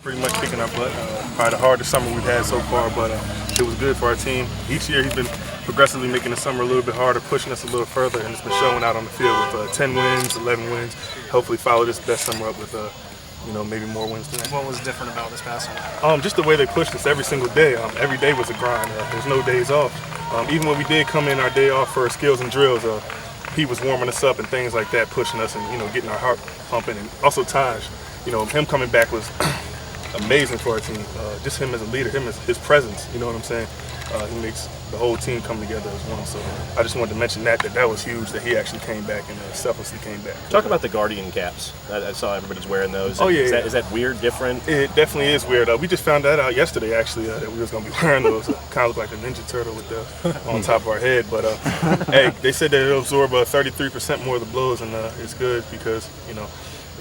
Pretty much kicking our butt. Probably the hardest summer we've had so far, but it was good for our team. Each year he's been progressively making the summer a little bit harder, pushing us a little further, and it's been showing out on the field with 10 wins, 11 wins. Hopefully follow this best summer up with maybe more wins than that. What was different about this past summer? Just the way they pushed us every single day. Every day was a grind. There's no days off. Even when we did come in our day off for skills and drills, he was warming us up and things like that, pushing us and getting our heart pumping. And also Taj, him coming back was amazing for our team. Just him as a leader, his presence. You know what I'm saying? He makes the whole team come together as one. So I just wanted to mention that was huge, that he actually came back and selflessly came back. Talk about the Guardian caps. I saw everybody's wearing those. Oh yeah. Is that weird, different? It definitely is weird. We just found that out yesterday actually, that we was gonna be wearing those. Kind of look like a Ninja Turtle with the on top of our head. But hey, they said that it'll absorb 33% more of the blows, and it's good because you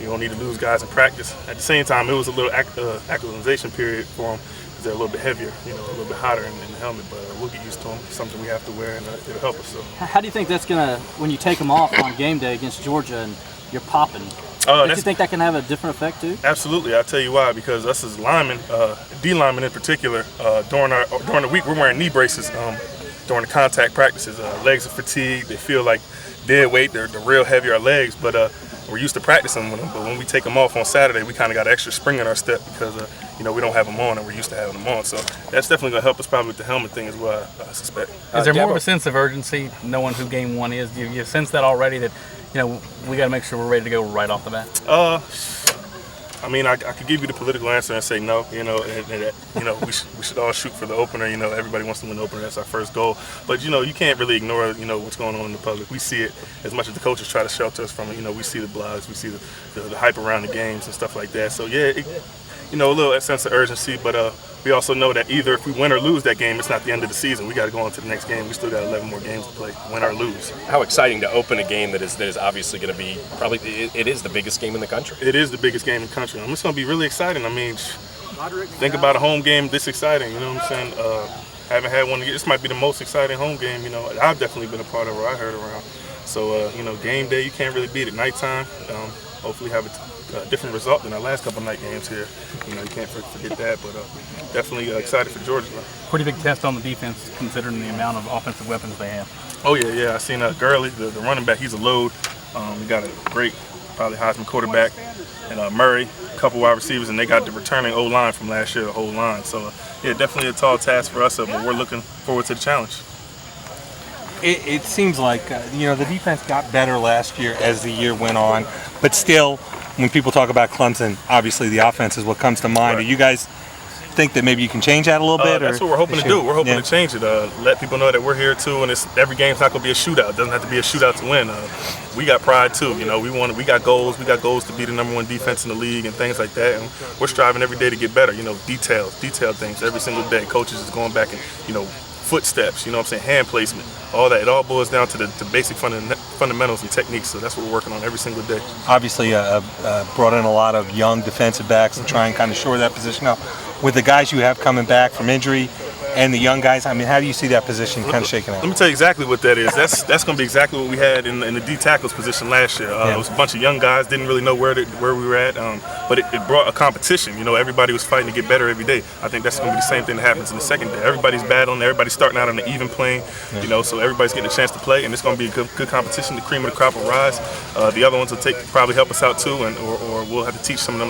don't need to lose guys in practice. At the same time, it was a little acclimatization period for them. They're a little bit heavier, a little bit hotter in the helmet, but we'll get used to them. It's something we have to wear, and it'll help us. So, how do you think that's gonna, when you take them off on game day against Georgia and you're popping? Do you think that can have a different effect too? Absolutely, I'll tell you why. Because us as linemen, D linemen in particular, during the week we're wearing knee braces during the contact practices. Legs are fatigued, they feel like dead weight. They're real heavy, our legs, but we're used to practicing with them. But when we take them off on Saturday, we kind of got an extra spring in our step because we don't have them on, and we're used to having them on. So that's definitely going to help us probably with the helmet thing as well, I suspect. Is there more of a sense of urgency knowing who game one is? Do you sense that already, that we got to make sure we're ready to go right off the bat? I mean, I could give you the political answer and say no, we should all shoot for the opener. Everybody wants to win the opener. That's our first goal. But you can't really ignore what's going on in the public. We see it as much as the coaches try to shelter us from it. We see the blogs, we see the hype around the games and stuff like that. So yeah, a little sense of urgency, but we also know that either if we win or lose that game, it's not the end of the season. We got to go on to the next game. We still got 11 more games to play, win or lose. How exciting to open a game that is obviously going to be it is the biggest game in the country. It is the biggest game in the country. It's going to be really exciting. I mean, think about a home game this exciting. You know what I'm saying? Haven't had one. This might be the most exciting home game. I've definitely been a part of, or I heard around. So game day, you can't really beat it. Nighttime, hopefully have a different result than our last couple night games here. You can't forget that, but definitely excited for Georgia. Pretty big test on the defense, considering the amount of offensive weapons they have. Oh yeah. I seen Gurley, the running back. He's a load. We got a great, probably Heisman quarterback, and Murray, a couple wide receivers, and they got the returning O-line from last year, the whole line. So yeah, definitely a tall task for us, but we're looking forward to the challenge. It seems like the defense got better last year as the year went on, but still, when people talk about Clemson, obviously the offense is what comes to mind. Right. Do you guys think that maybe you can change that a little bit? That's what we're hoping to do. We're hoping to change it. Let people know that we're here too, and every game's not going to be a shootout. It doesn't have to be a shootout to win. We got pride too. We got goals. We got goals to be the #1 defense in the league and things like that. And we're striving every day to get better. Detailed things every single day. Coaches is going back and footsteps, hand placement, all that. It all boils down to the basic fundamentals and techniques, so that's what we're working on every single day. Obviously, brought in a lot of young defensive backs to try and kind of shore that position up. With the guys you have coming back from injury and the young guys, I mean, how do you see that position kind of shaking out? Let me tell you exactly what that is. That's going to be exactly what we had in the D tackles position last year. It was a bunch of young guys, didn't really know where we were at, but it brought a competition. Everybody was fighting to get better every day. I think that's going to be the same thing that happens in the second day. Everybody's battling, everybody's starting out on an even plane, so everybody's getting a chance to play, and it's going to be a good competition. The cream of the crop will rise. The other ones will probably help us out too, or we'll have to teach some of them.